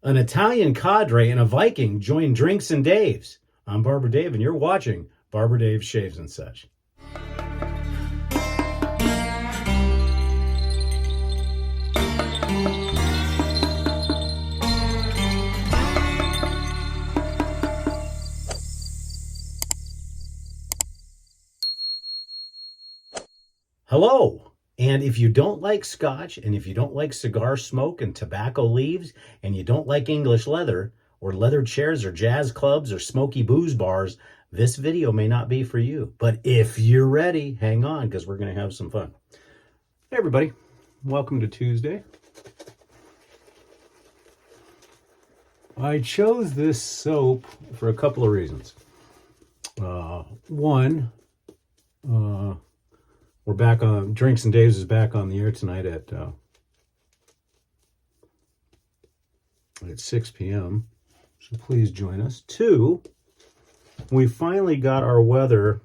An Italian Cadre and a Viking join Drinks and Dave's. I'm Barber Dave, and you're watching Barber Dave Shaves and Such. Hello. And if you don't like scotch, and if you don't like cigar smoke and tobacco leaves, and you don't like English leather, or leather chairs, or jazz clubs, or smoky booze bars, this video may not be for you. But if you're ready, hang on, because we're going to have some fun. Hey, everybody. Welcome to Tuesday. I chose this soap for a couple of reasons. One, we're back on, Drinks and Dave's is back on the air tonight at 6 p.m. So please join us. Two, we finally got our weather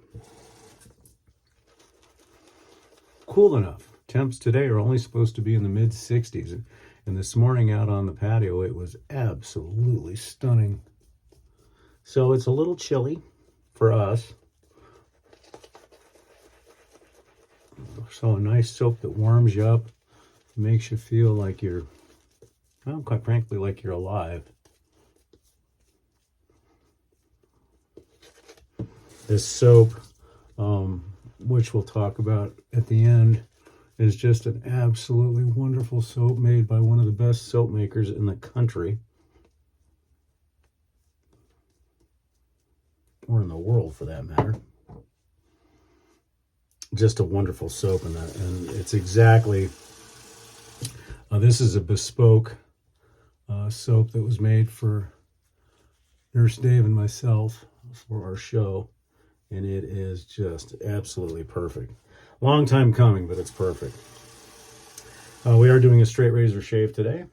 cool enough. Temps today are only supposed to be in the mid-60s. And this morning out on the patio, it was absolutely stunning. So it's a little chilly for us. So a nice soap that warms you up, makes you feel like you're, well, quite frankly, like you're alive. This soap, which we'll talk about at the end, is just an absolutely wonderful soap made by one of the best soap makers in the country. Or in the world, for that matter. Just a wonderful soap, and it's exactly, this is a bespoke soap that was made for Nurse Dave and myself for our show, and it is just absolutely perfect. Long time coming, but it's perfect. We are doing a straight razor shave today.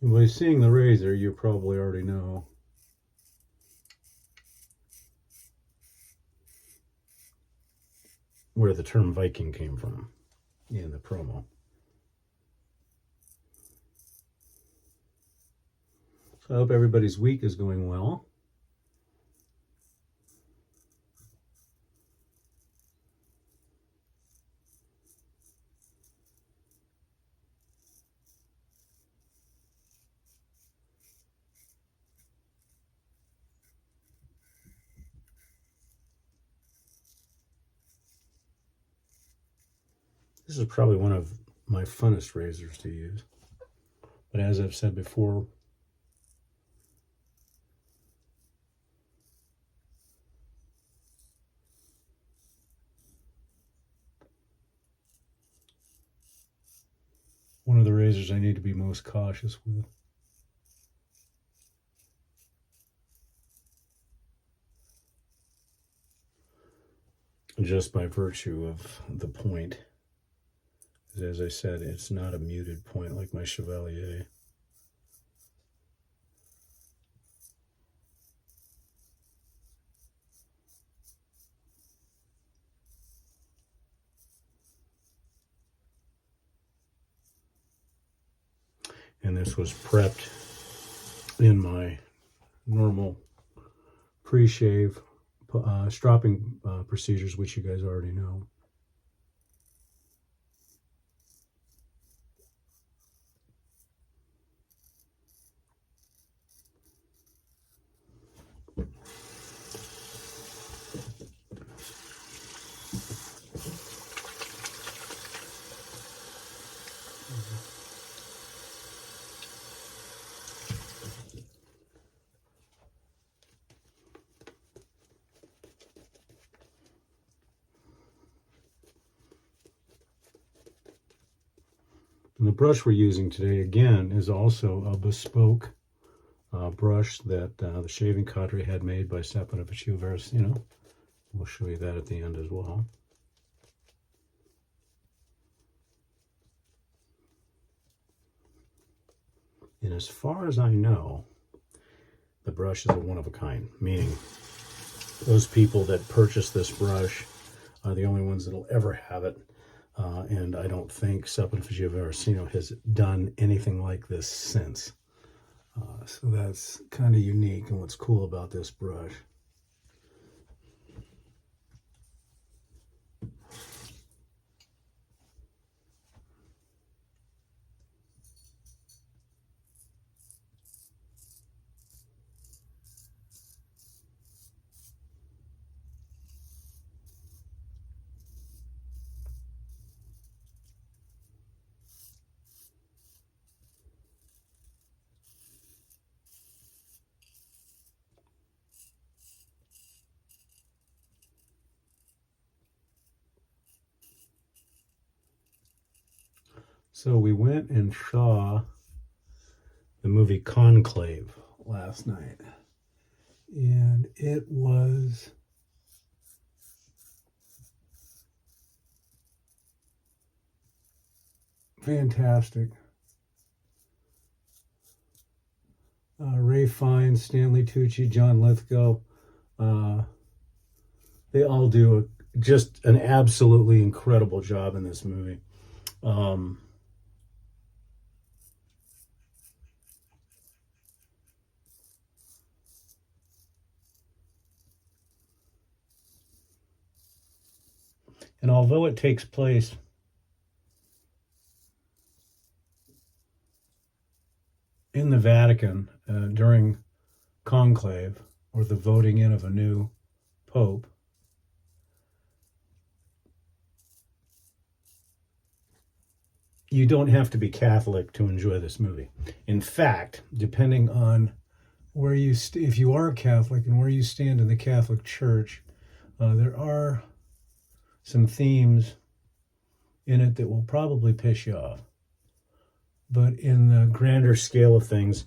And by seeing the razor, you probably already know where the term Viking came from in the promo. So I hope everybody's week is going well. This is probably one of my funnest razors to use. But as I've said before, one of the razors I need to be most cautious with. Just by virtue of the point. As I said, it's not a muted point like my Chevalier. And this was prepped in my normal pre-shave stropping procedures, which you guys already know. And the brush we're using today, again, is also a bespoke brush that the Shaving Cadre had made by Stefano Veracino. We'll show you that at the end as well. And as far as I know, the brush is a one of a kind, meaning those people that purchase this brush are the only ones that'll ever have it. And I don't think Subterfuge Arsenio has done anything like this since. So that's kind of unique and what's cool about this brush. So we went and saw the movie Conclave last night, and it was fantastic. Ray Fiennes, Stanley Tucci, John Lithgow, they all do just an absolutely incredible job in this movie. And although it takes place in the Vatican during conclave, or the voting in of a new pope, you don't have to be Catholic to enjoy this movie. In fact, depending on where you if you are Catholic and where you stand in the Catholic Church, there are some themes in it that will probably piss you off. But in the grander scale of things,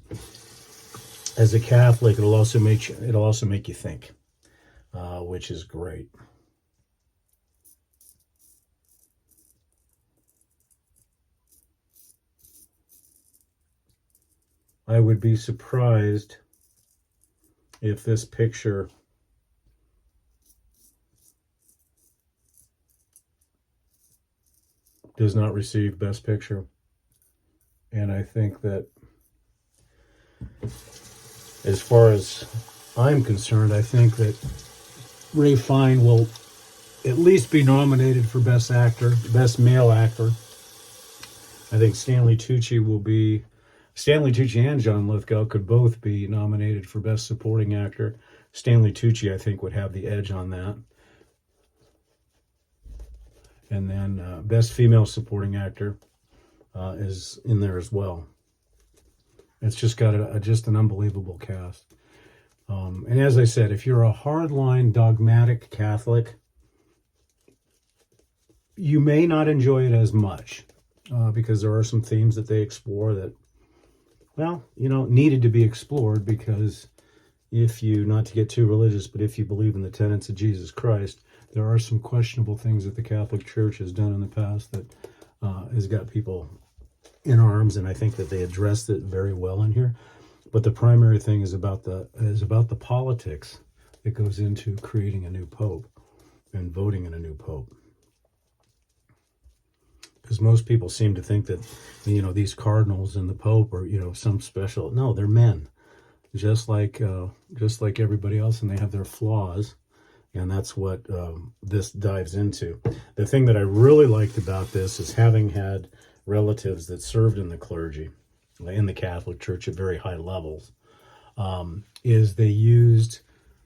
as a Catholic, it'll also make you think, which is great. I would be surprised if this picture does not receive Best Picture. And I think that, as far as I'm concerned, I think that Ray Fiennes will at least be nominated for Best Actor, Best Male Actor. I think Stanley Tucci and John Lithgow could both be nominated for Best Supporting Actor. Stanley Tucci, I think, would have the edge on that. And then Best Female Supporting Actor is in there as well. It's just got just an unbelievable cast. And as I said, if you're a hardline, dogmatic Catholic, you may not enjoy it as much because there are some themes that they explore that, well, needed to be explored, because if you, not to get too religious, but if you believe in the tenets of Jesus Christ, there are some questionable things that the Catholic Church has done in the past that has got people in arms, and I think that they addressed it very well in here. But the primary thing is about the politics that goes into creating a new pope and voting in a new pope. Because most people seem to think that, these cardinals and the pope are, some special. No, they're men, just like everybody else, and they have their flaws. And that's what this dives into. The thing that I really liked about this is, having had relatives that served in the clergy, in the Catholic Church at very high levels, is they used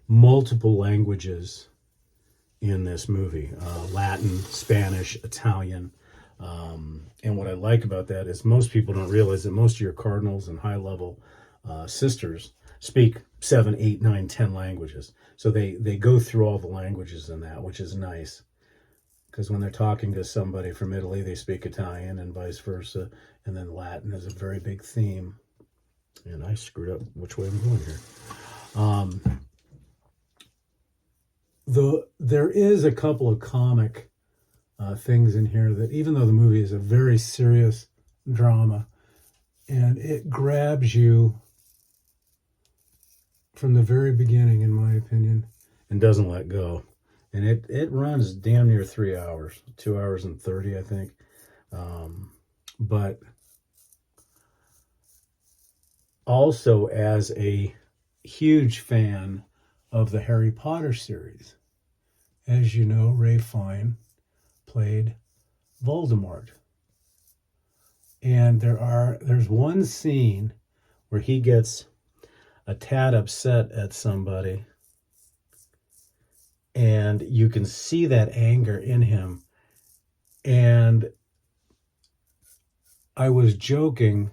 multiple languages in this movie. Latin, Spanish, Italian. And what I like about that is most people don't realize that most of your cardinals and high-level sisters speak 7, 8, 9, 10 languages. So they go through all the languages in that, which is nice. Because when they're talking to somebody from Italy, they speak Italian and vice versa. And then Latin is a very big theme. And I screwed up which way I'm going here. There is a couple of comic things in here that, even though the movie is a very serious drama, and it grabs you from the very beginning, in my opinion, and doesn't let go. And it runs damn near 3 hours, 2 hours and 30, I think. But also as a huge fan of the Harry Potter series. As you know, Ralph Fiennes played Voldemort. And there's one scene where he gets a tad upset at somebody, and you can see that anger in him. And I was joking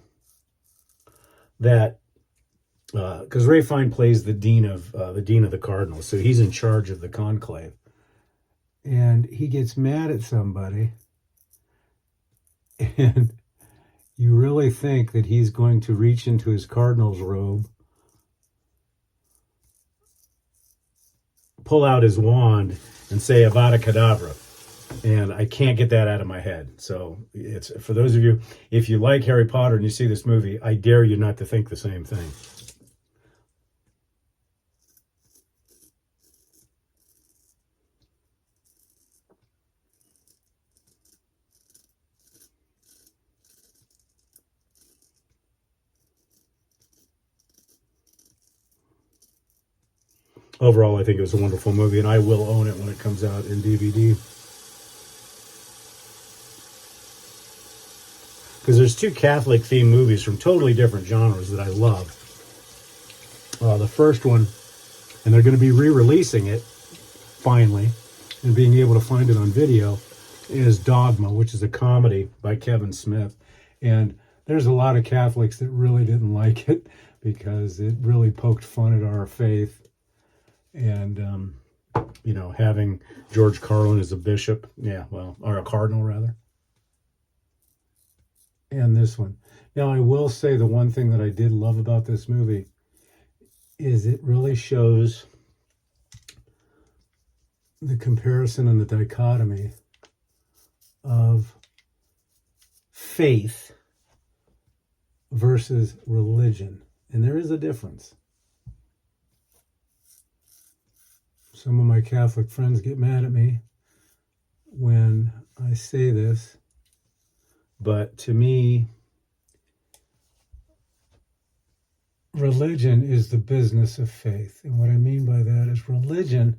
that because Ralph Fiennes plays the dean of the Cardinals, so he's in charge of the conclave, and he gets mad at somebody, and you really think that he's going to reach into his Cardinals robe, pull out his wand, and say Avada Kedavra. And I can't get that out of my head. So it's for those of you, if you like Harry Potter and you see this movie, I dare you not to think the same thing. Overall, I think it was a wonderful movie, and I will own it when it comes out in DVD. Because there's two Catholic-themed movies from totally different genres that I love. The first one, and they're going to be re-releasing it, finally, and being able to find it on video, is Dogma, which is a comedy by Kevin Smith. And there's a lot of Catholics that really didn't like it because it really poked fun at our faith. And, you know, having George Carlin as a bishop, or a cardinal, rather. And this one. Now, I will say the one thing that I did love about this movie is it really shows the comparison and the dichotomy of faith versus religion. And there is a difference. Some of my Catholic friends get mad at me when I say this, but to me, religion is the business of faith. And what I mean by that is religion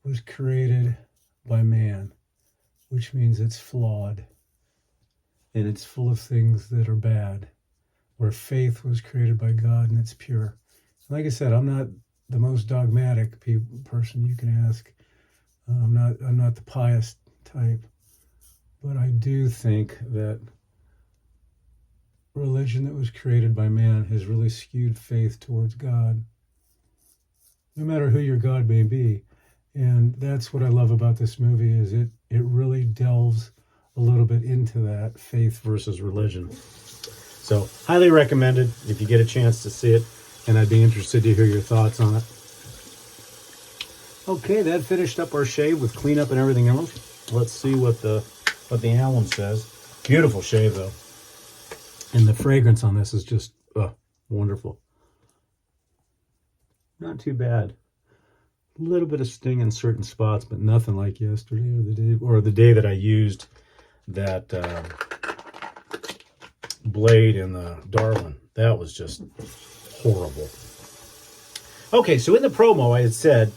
was created by man, which means it's flawed and it's full of things that are bad, where faith was created by God and it's pure. Like I said, I'm not the most dogmatic person you can ask. I'm not the pious type, but I do think that religion that was created by man has really skewed faith towards God, no matter who your God may be. And that's what I love about this movie, is it really delves a little bit into that faith versus religion. So highly recommended if you get a chance to see it. And I'd be interested to hear your thoughts on it. Okay, that finished up our shave with cleanup and everything else. Let's see what the alum says. Beautiful shave, though. And the fragrance on this is just wonderful. Not too bad. A little bit of sting in certain spots, but nothing like yesterday or the day that I used that blade in the Darwin. That was just horrible. Okay, so in the promo I had said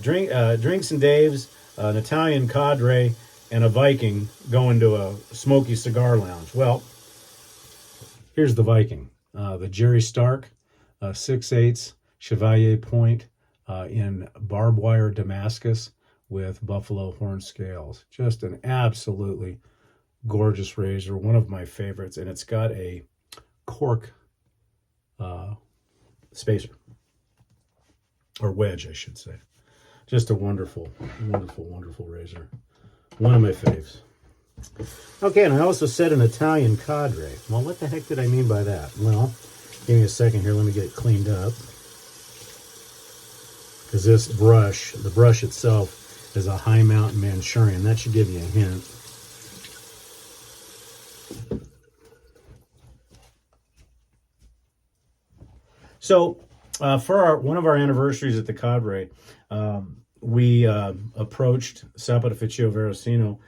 drinks and Dave's, an Italian Cadre, and a Viking going to a smoky cigar lounge. Well, here's the Viking. The Jerry Stark 6/8 Chevalier Point in barbed wire Damascus with buffalo horn scales. Just an absolutely gorgeous razor, one of my favorites, and it's got a cork spacer, or wedge, I should say. Just a wonderful, wonderful, wonderful razor. One of my faves. Okay, and I also said an Italian Cadre. Well, what the heck did I mean by that? Well, give me a second here. Let me get it cleaned up. Because this brush, the brush itself, is a High Mountain Manchurian. That should give you a hint. So, For one of our anniversaries at the Cadre, we approached Sapota Ficcio Veracino,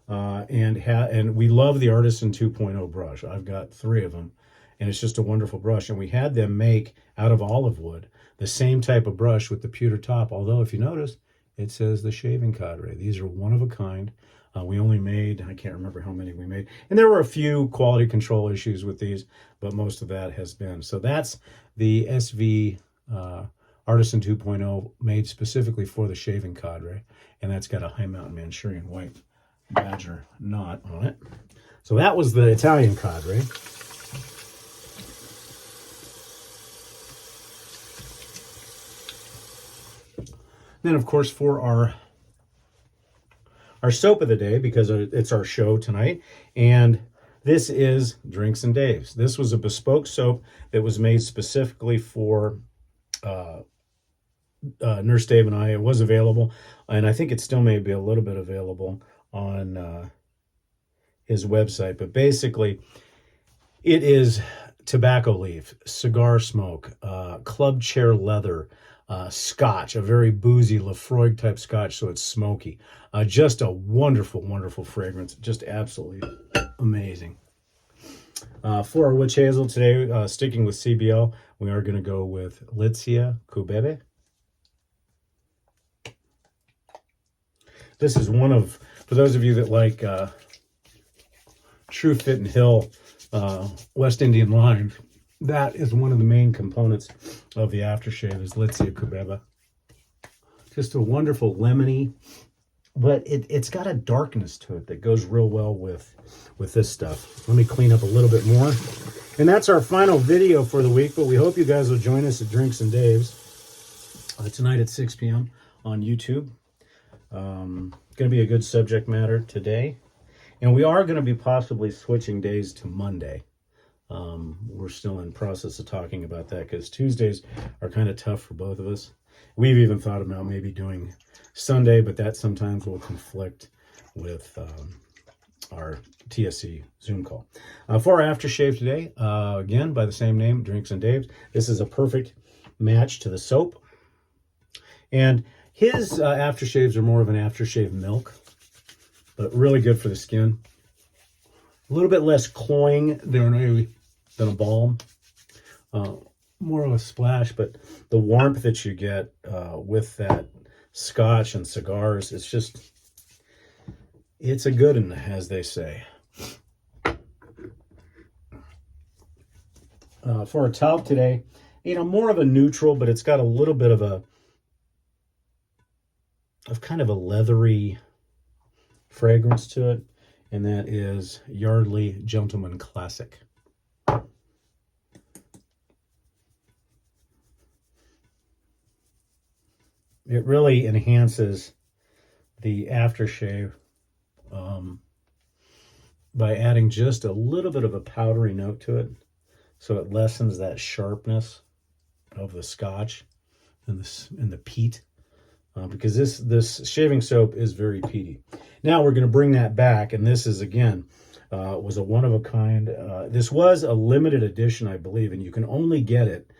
and we love the Artisan 2.0 brush. I've got 3 of them, and it's just a wonderful brush. And we had them make, out of olive wood, the same type of brush with the pewter top, although if you notice, it says the Shaving Cadre. These are one of a kind. We only made, I can't remember how many we made. And there were a few quality control issues with these, but most of that has been. So that's the SV Artisan 2.0 made specifically for the Shaving Cadre. And that's got a High Mountain Manchurian White Badger knot on it. So that was the Italian Cadre. Then, of course, for our soap of the day, because it's our show tonight, and this is Drinks and Dave's. This was a bespoke soap that was made specifically for Nurse Dave and I. It was available, and I think it still may be a little bit available on his website, but basically it is tobacco leaf, cigar smoke, club chair leather, scotch, a very boozy Lafroig type scotch, so it's smoky. Just a wonderful, wonderful fragrance. Just absolutely amazing. For our witch hazel today, sticking with CBL, we are going to go with Litzia Kubebe. This is one of, for those of you that like True Fit and Hill West Indian line, that is one of the main components of the aftershave, is Litzia Kubeba. Just a wonderful lemony, but it's got a darkness to it that goes real well with this stuff. Let me clean up a little bit more. And that's our final video for the week, but we hope you guys will join us at Drinks and Dave's tonight at 6 p.m. on YouTube. Going to be a good subject matter today. And we are going to be possibly switching days to Monday. We're still in process of talking about that because Tuesdays are kind of tough for both of us. We've even thought about maybe doing Sunday, but that sometimes will conflict with our TSC Zoom call. For our aftershave today, again, by the same name, Drinks and Dave's. This is a perfect match to the soap. And his aftershaves are more of an aftershave milk, but really good for the skin. A little bit less cloying than a balm. More of a splash, but the warmth that you get with that scotch and cigars, it's a good one, as they say. For our talc today, more of a neutral, but it's got a little bit of kind of a leathery fragrance to it, and that is Yardley Gentleman Classic. It really enhances the aftershave by adding just a little bit of a powdery note to it, so it lessens that sharpness of the scotch and the peat, because this shaving soap is very peaty. Now we're going to bring that back, and this is, again, was a one-of-a-kind. This was a limited edition, I believe, and you can only get it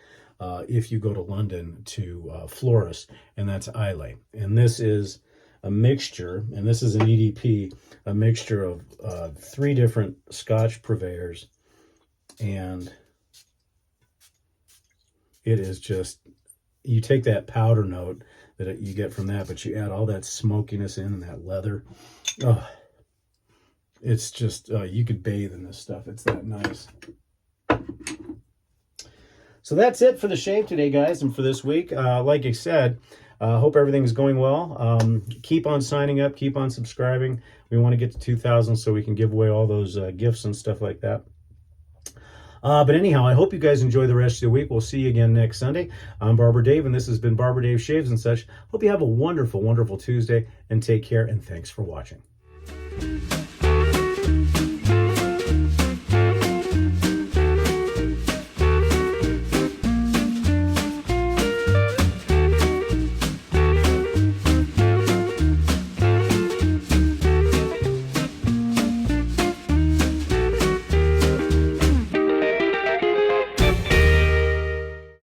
if you go to London to Florist, and that's Islay. And this is a mixture, and this is an EDP, a mixture of 3 different Scotch purveyors, and it is just, you take that powder note that you get from that, but you add all that smokiness in and that leather. Oh, it's just, you could bathe in this stuff. It's that nice. So that's it for the shave today, guys, and for this week. Like I said, hope everything's going well. Keep on signing up. Keep on subscribing. We want to get to 2,000 so we can give away all those gifts and stuff like that. But anyhow, I hope you guys enjoy the rest of the week. We'll see you again next Sunday. I'm Barber Dave, and this has been Barber Dave Shaves and such. Hope you have a wonderful, wonderful Tuesday, and take care, and thanks for watching.